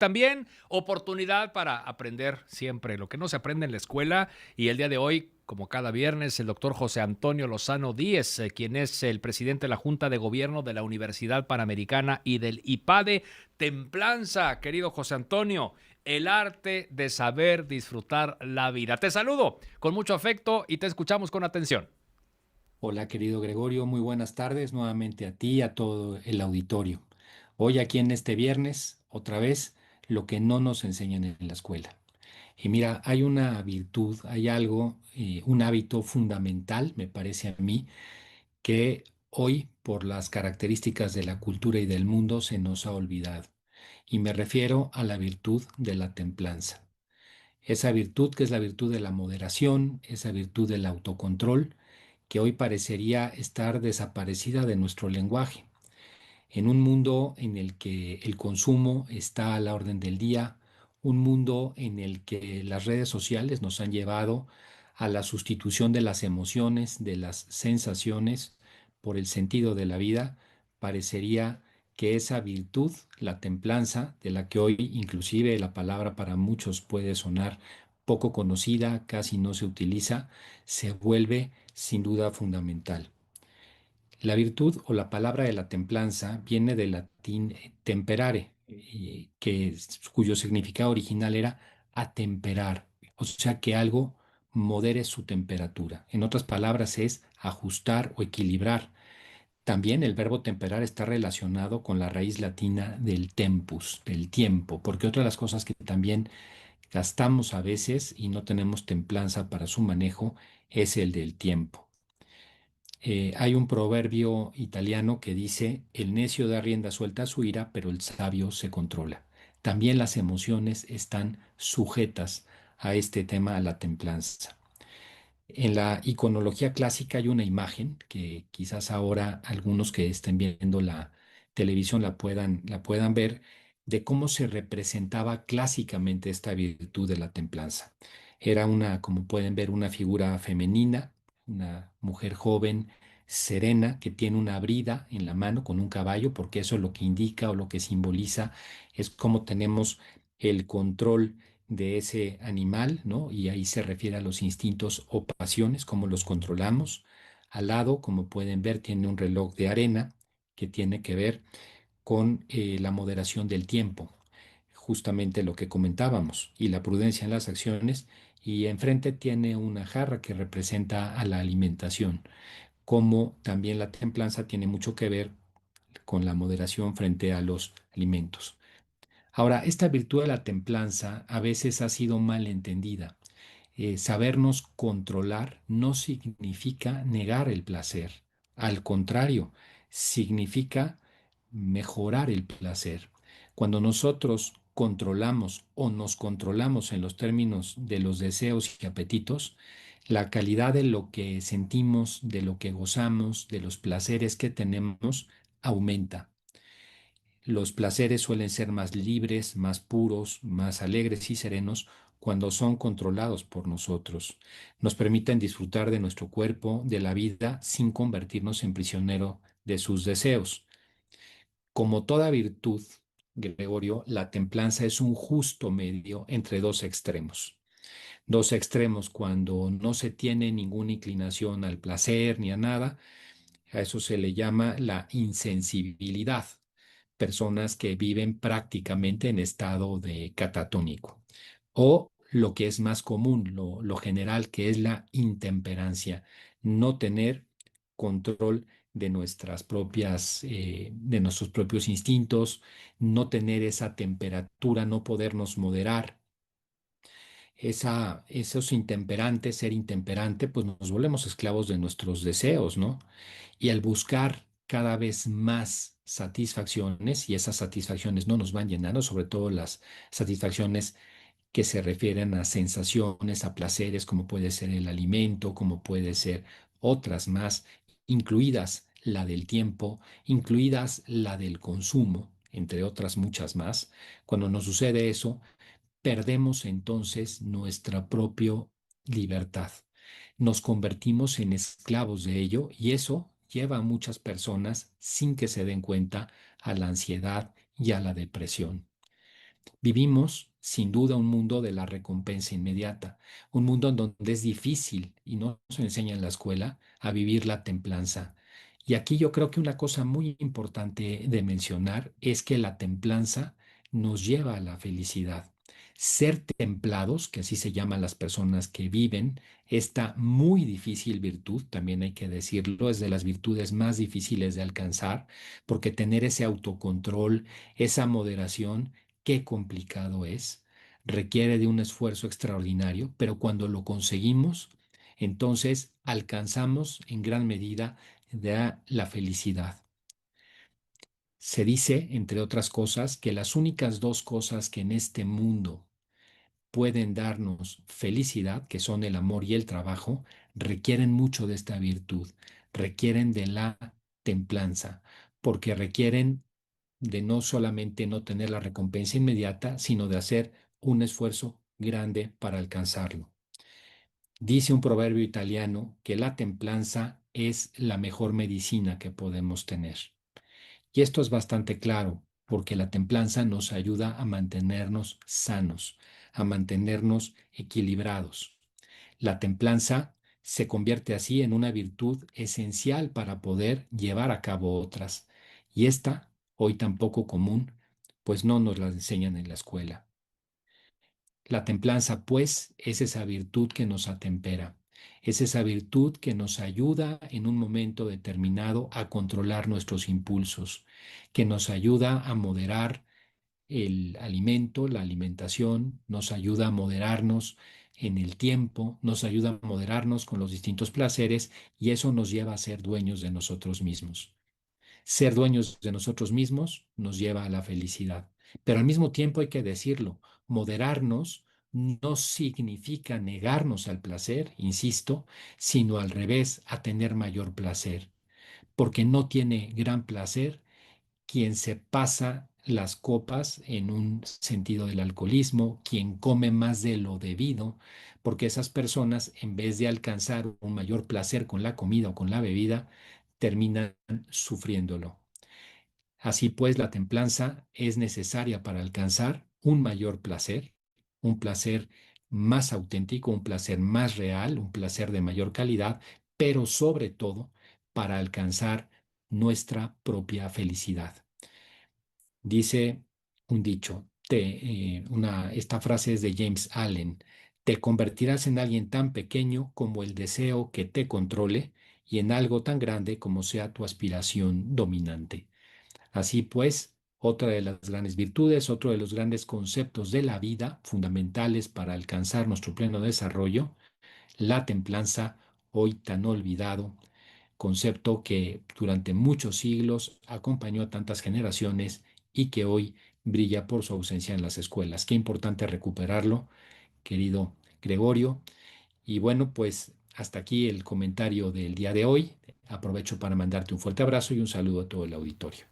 también oportunidad para aprender siempre lo que no se aprende en la escuela. Y el día de hoy, como cada viernes, el doctor José Antonio Lozano Díez, quien es el presidente de la Junta de Gobierno de la Universidad Panamericana y del IPADE Templanza. Querido José Antonio, el arte de saber disfrutar la vida. Te saludo con mucho afecto y te escuchamos con atención. Hola, querido Gregorio, muy buenas tardes nuevamente a ti y a todo el auditorio. Hoy aquí en este viernes, otra vez, lo que no nos enseñan en la escuela. Y mira, hay una virtud, hay algo, un hábito fundamental, me parece a mí, que hoy, por las características de la cultura y del mundo, se nos ha olvidado. Y me refiero a la virtud de la templanza. Esa virtud que es la virtud de la moderación, esa virtud del autocontrol, que hoy parecería estar desaparecida de nuestro lenguaje. En un mundo en el que el consumo está a la orden del día, un mundo en el que las redes sociales nos han llevado a la sustitución de las emociones, de las sensaciones por el sentido de la vida, parecería que esa virtud, la templanza, de la que hoy inclusive la palabra para muchos puede sonar poco conocida, casi no se utiliza, se vuelve sin duda fundamental. La virtud o la palabra de la templanza viene del latín temperare, cuyo significado original era atemperar, o sea que algo modere su temperatura. En otras palabras, es ajustar o equilibrar. También el verbo temperar está relacionado con la raíz latina del tempus, del tiempo, porque otra de las cosas que también gastamos a veces y no tenemos templanza para su manejo es el del tiempo. Hay un proverbio italiano que dice, el necio da rienda suelta a su ira, pero el sabio se controla. También las emociones están sujetas a este tema, a la templanza. En la iconología clásica hay una imagen que quizás ahora algunos que estén viendo la televisión la puedan ver, de cómo se representaba clásicamente esta virtud de la templanza. Era una, como pueden ver, una figura femenina, una mujer joven, serena, que tiene una brida en la mano con un caballo, porque eso es lo que indica o lo que simboliza es cómo tenemos el control de ese animal, ¿no? Y ahí se refiere a los instintos o pasiones, cómo los controlamos. Al lado, como pueden ver, tiene un reloj de arena que tiene que ver con la moderación del tiempo, justamente lo que comentábamos, y la prudencia en las acciones. Y enfrente tiene una jarra que representa a la alimentación, como también la templanza tiene mucho que ver con la moderación frente a los alimentos. Ahora, esta virtud de la templanza a veces ha sido mal entendida. Sabernos controlar no significa negar el placer. Al contrario, significa mejorar el placer. Cuando nosotros controlamos o nos controlamos en los términos de los deseos y apetitos, la calidad de lo que sentimos, de lo que gozamos, de los placeres que tenemos, aumenta. Los placeres suelen ser más libres, más puros, más alegres y serenos cuando son controlados por nosotros. Nos permiten disfrutar de nuestro cuerpo, de la vida, sin convertirnos en prisionero de sus deseos. Como toda virtud, Gregorio, la templanza es un justo medio entre dos extremos. Dos extremos cuando no se tiene ninguna inclinación al placer ni a nada, a eso se le llama la insensibilidad, personas que viven prácticamente en estado de catatónico. O lo que es más común, lo general, que es la intemperancia, no tener control de nuestros propios instintos, no tener esa temperatura, no podernos moderar. Esos intemperantes, ser intemperante, pues nos volvemos esclavos de nuestros deseos, ¿no? Y al buscar cada vez más satisfacciones, y esas satisfacciones no nos van llenando, sobre todo las satisfacciones que se refieren a sensaciones, a placeres, como puede ser el alimento, como puede ser otras más, incluidas la del tiempo, incluidas la del consumo, entre otras muchas más. Cuando nos sucede eso, perdemos entonces nuestra propia libertad. Nos convertimos en esclavos de ello y eso lleva a muchas personas, sin que se den cuenta, a la ansiedad y a la depresión. Vivimos, sin duda, un mundo de la recompensa inmediata, un mundo en donde es difícil, y no se enseña en la escuela, a vivir la templanza. Y aquí yo creo que una cosa muy importante de mencionar es que la templanza nos lleva a la felicidad. Ser templados, que así se llaman las personas que viven esta muy difícil virtud, también hay que decirlo, es de las virtudes más difíciles de alcanzar, porque tener ese autocontrol, esa moderación, qué complicado es, requiere de un esfuerzo extraordinario, pero cuando lo conseguimos, entonces alcanzamos en gran medida la felicidad. Se dice, entre otras cosas, que las únicas dos cosas que en este mundo pueden darnos felicidad, que son el amor y el trabajo, requieren mucho de esta virtud, requieren de la templanza, porque requieren de no solamente no tener la recompensa inmediata, sino de hacer un esfuerzo grande para alcanzarlo. Dice un proverbio italiano que la templanza es la mejor medicina que podemos tener. Y esto es bastante claro, porque la templanza nos ayuda a mantenernos sanos, a mantenernos equilibrados. La templanza se convierte así en una virtud esencial para poder llevar a cabo otras. Y esta, hoy tan poco común, pues no nos la enseñan en la escuela. La templanza, pues, es esa virtud que nos atempera, es esa virtud que nos ayuda en un momento determinado a controlar nuestros impulsos, que nos ayuda a moderar el alimento, la alimentación, nos ayuda a moderarnos en el tiempo, nos ayuda a moderarnos con los distintos placeres y eso nos lleva a ser dueños de nosotros mismos. Ser dueños de nosotros mismos nos lleva a la felicidad. Pero al mismo tiempo hay que decirlo, moderarnos no significa negarnos al placer, insisto, sino al revés, a tener mayor placer, porque no tiene gran placer quien se pasa las copas en un sentido del alcoholismo, quien come más de lo debido, porque esas personas, en vez de alcanzar un mayor placer con la comida o con la bebida, terminan sufriéndolo. Así pues, la templanza es necesaria para alcanzar un mayor placer, un placer más auténtico, un placer más real, un placer de mayor calidad, pero sobre todo para alcanzar nuestra propia felicidad. Dice un dicho, esta frase es de James Allen: te convertirás en alguien tan pequeño como el deseo que te controle y en algo tan grande como sea tu aspiración dominante. Así pues, otra de las grandes virtudes, otro de los grandes conceptos de la vida fundamentales para alcanzar nuestro pleno desarrollo, la templanza, hoy tan olvidado, concepto que durante muchos siglos acompañó a tantas generaciones y que hoy brilla por su ausencia en las escuelas. Qué importante recuperarlo, querido Gregorio. Y bueno, pues hasta aquí el comentario del día de hoy. Aprovecho para mandarte un fuerte abrazo y un saludo a todo el auditorio.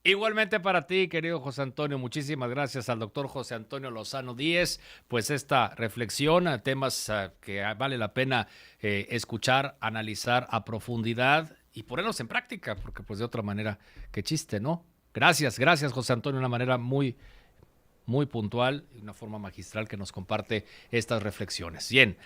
Igualmente para ti, querido José Antonio, muchísimas gracias al doctor José Antonio Lozano Díez, pues esta reflexión a temas que vale la pena escuchar, analizar a profundidad y ponerlos en práctica, porque pues de otra manera, qué chiste, ¿no? Gracias, gracias José Antonio, de una manera muy puntual y una forma magistral que nos comparte estas reflexiones. Bien.